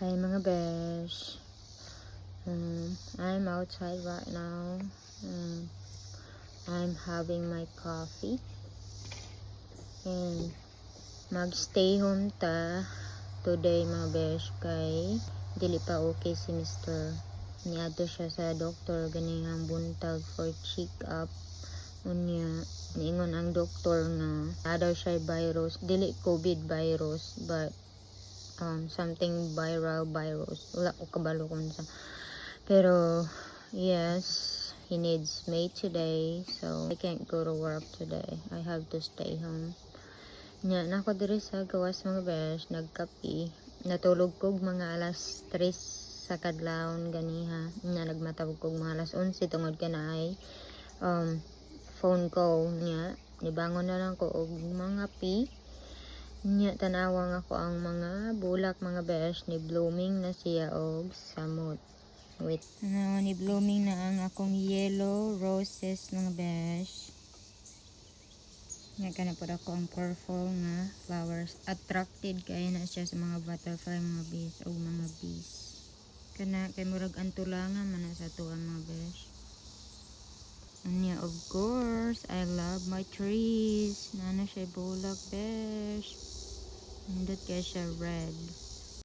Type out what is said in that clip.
Hi mga besh. I'm outside right now. I'm having my coffee. And magstay home ta today mga besh kay dili pa okay si Mr. Niadto siya sa doktor ganihang buntag for check up. Unya niingon ang doktor nga ada siya virus, dili COVID virus but something viral virus. Wala ko kabalo kung sa. Pero yes, he needs me today, so I can't go to work today. I have to stay home. Nya nako diri sa gawas mga besh, nagkapi. Natulog kog mga alas 3 sa kadlawon ganiha. Nya nagmatawag kog mga alas 11 tungod kanay phone ko nya nibangon na lang ko og mga pi. Nya tanawang ako ang mga bulak mga besh ni blooming na siya og samot. Wait. Ni blooming na ang akong yellow roses mga besh. Nga kana pod ako ang purple nga flowers. Attracted kay na siya sa mga butterfly mga bees o mga bees. Kana kay murag antulangan man na sa tuwa mga besh. Anya, of course, I love my trees. Nana siya bulak besh. Nindot kaya siya red.